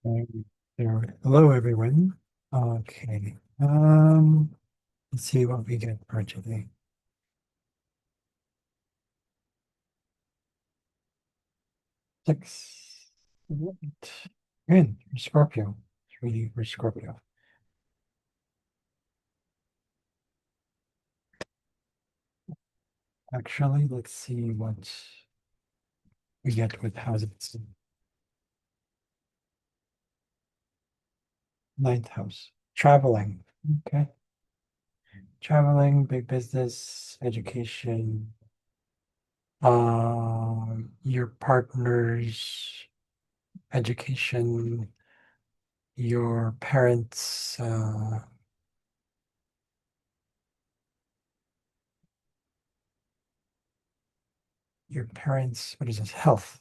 There. Hello, everyone. Okay. Let's see what we get for today. Six. Right. Good. Scorpio. It's reading for Scorpio. Actually, let's see what we get with houses. Ninth house. Traveling. Okay. Traveling, big business, education, your partner's education, your parents' what is this, health.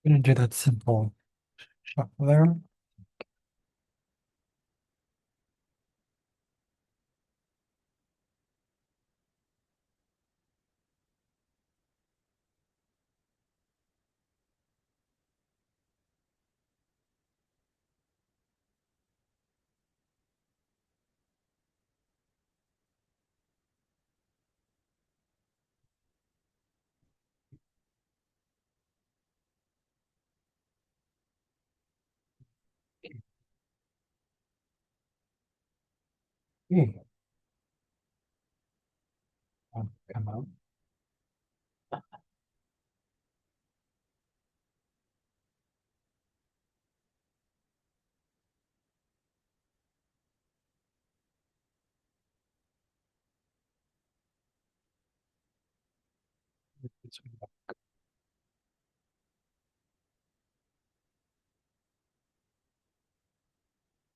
I'm gonna do that simple shuffle there. Okay, come out.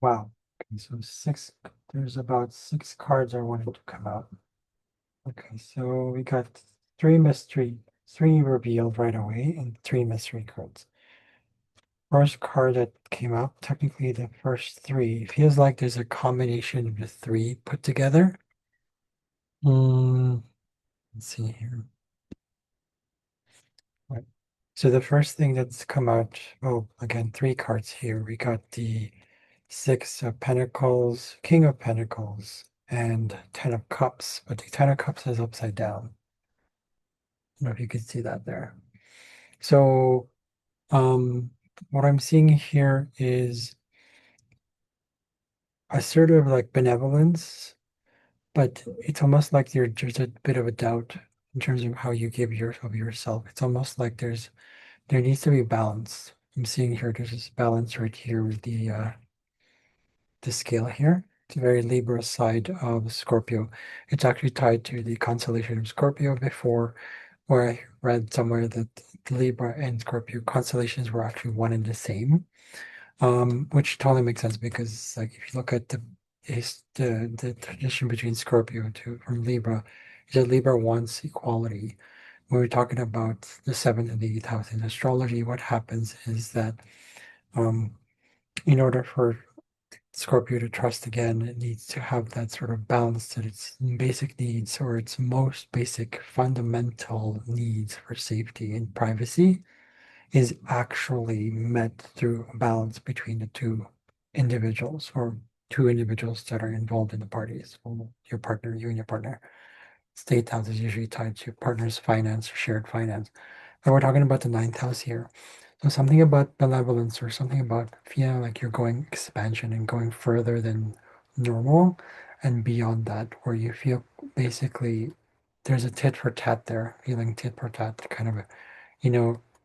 Wow. Okay, so six, there's about six cards I wanted to come out. Okay, so we got three revealed right away, and three mystery cards. First card that came out, technically the first three, feels like there's a combination of the three put together. Hmm, let's see here. Right. So the first thing that's come out, oh, again, three cards here. We got the Six of Pentacles, King of Pentacles, and Ten of Cups, but the Ten of Cups is upside down. I don't know if you can see that there. So, what I'm seeing here is a sort of like benevolence, but it's almost like there's a bit of a doubt in terms of how you give of yourself. It's almost like there needs to be balance. I'm seeing here there's this balance right here with the scale here. It's a very Libra side of Scorpio. It's actually tied to the constellation of Scorpio before, where I read somewhere that Libra and Scorpio constellations were actually one and the same. Which totally makes sense because like if you look at the tradition between Scorpio to from Libra, is that Libra wants equality. When we're talking about the seventh and the eighth house in astrology, what happens is that um, in order for Scorpio to trust again, it needs to have that sort of balance that its basic needs or its most basic fundamental needs for safety and privacy is actually met through a balance between the two individuals or two individuals that are involved in the parties, or your partner, you and your partner. State house is usually tied to partners' finance or shared finance. And we're talking about the ninth house here. So something about benevolence or something about feeling like you're going expansion and going further than normal and beyond that, where you feel basically there's a tit for tat there, feeling tit for tat, kind of a,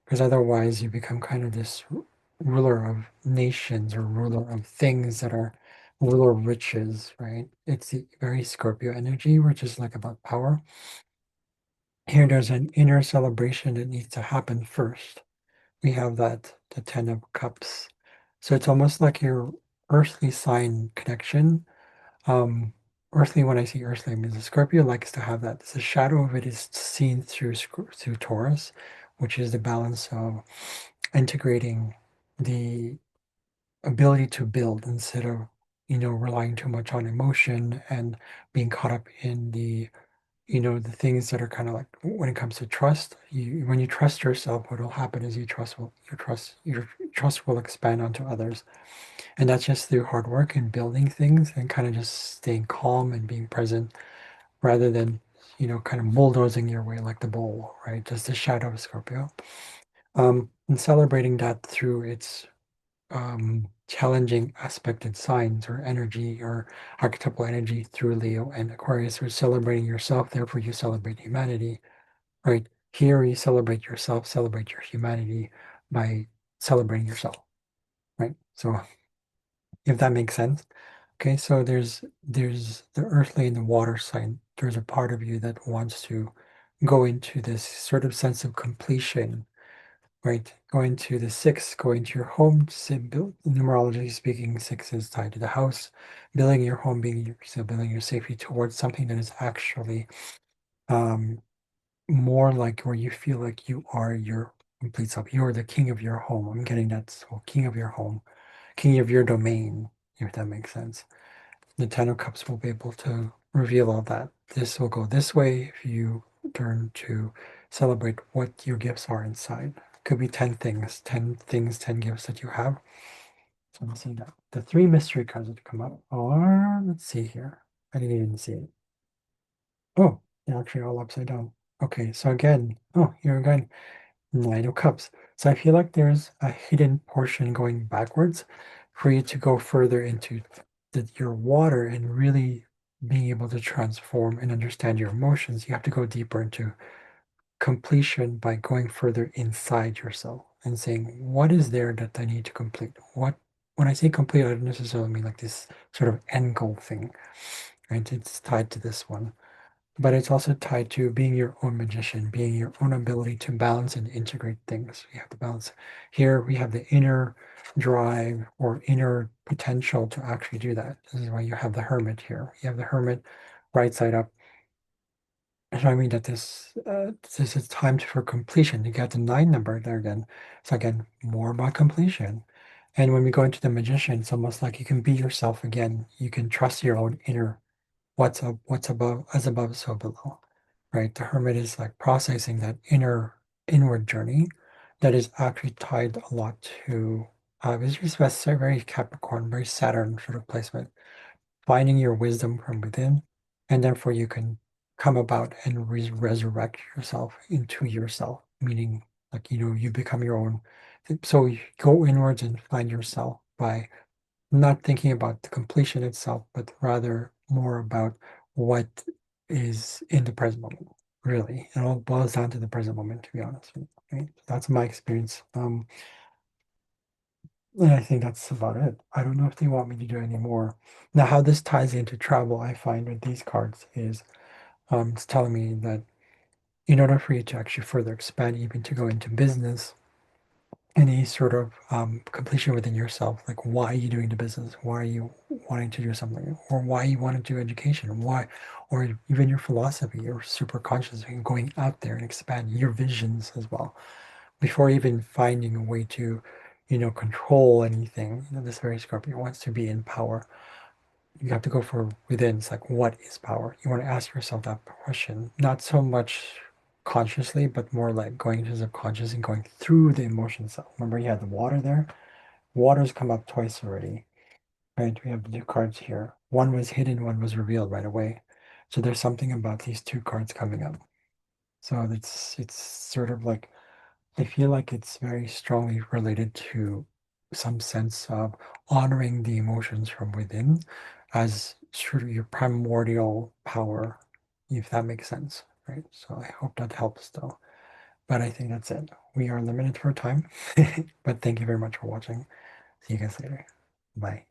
because otherwise you become kind of this ruler of nations or ruler of things that are ruler of riches, right? It's the very Scorpio energy, which is like about power. Here, there's an inner celebration that needs to happen first. We have that, the Ten of Cups. So it's almost like your earthly sign connection. Um, earthly, when I see earthly, means the Scorpio likes to have that. The shadow of it is seen through Taurus, which is the balance of integrating the ability to build instead of, relying too much on emotion and being caught up in the things that are kind of like when it comes to trust. When you trust yourself, what will happen is your trust will expand onto others. And that's just through hard work and building things and kind of just staying calm and being present rather than, kind of bulldozing your way like the bull, right? Just the shadow of Scorpio. And celebrating that through its challenging aspected signs or energy or archetypal energy through Leo and Aquarius. We're celebrating yourself, therefore you celebrate humanity, right? Here you celebrate yourself, celebrate your humanity by celebrating yourself, right? So if that makes sense. Okay, so there's the earthly and the water sign. There's a part of you that wants to go into this sort of sense of completion, right? Going to the six, going to your home, numerology speaking, six is tied to the house, building your home, so building your safety towards something that is actually um, more like where you feel like you are your complete self. You are the king of your home. I'm getting that. So king of your home, king of your domain, if that makes sense. The Ten of Cups will be able to reveal all that. This will go this way if you turn to celebrate what your gifts are inside. Could be 10 things, 10 things, 10 gifts that you have. So we'll see that. The three mystery cards that come up are, let's see here. I didn't even see it. Oh, they're actually all upside down. Okay, so again, oh, here again, Nine of Cups. So I feel like there's a hidden portion going backwards for you to go further into your water and really being able to transform and understand your emotions. You have to go deeper into completion by going further inside yourself and saying, what is there that I need to complete? When I say complete, I don't necessarily mean like this sort of end goal thing, right? It's tied to this one, but it's also tied to being your own magician, being your own ability to balance and integrate things. We have to balance. Here we have the inner drive or inner potential to actually do that. This is why you have the hermit here. You have the hermit right side up. And I mean that this is time for completion. You got the nine number there again. So again, more about completion. And when we go into the magician, it's almost like you can be yourself again. You can trust your own inner what's up, what's above, as above, so below, right? The hermit is like processing that inward journey that is actually tied a lot to, it's just very Capricorn, very Saturn sort of placement, finding your wisdom from within, and therefore you can come about and resurrect yourself into yourself, meaning like, you become your own. So you go inwards and find yourself by not thinking about the completion itself, but rather more about what is in the present moment. Really, it all boils down to the present moment, to be honest. Right? That's my experience. And I think that's about it. I don't know if they want me to do any more. Now, how this ties into travel, I find with these cards is it's telling me that in order for you to actually further expand, even to go into business, any sort of completion within yourself, like why are you doing the business? Why are you wanting to do something? Or why you want to do education? Why? Or even your philosophy, your super conscious and going out there and expanding your visions as well before even finding a way to, control anything. This very Scorpio wants to be in power. You have to go for within. It's like, what is power? You want to ask yourself that question, not so much consciously, but more like going into the subconscious and going through the emotions. Remember, you had the water there. Water's come up twice already, right? We have the two cards here. One was hidden, one was revealed right away. So there's something about these two cards coming up. So it's sort of like I feel like it's very strongly related to some sense of honoring the emotions from within as sort of your primordial power, if that makes sense, right? So I hope that helps though. But I think that's it. We are limited for time, but thank you very much for watching. See you guys later. Bye.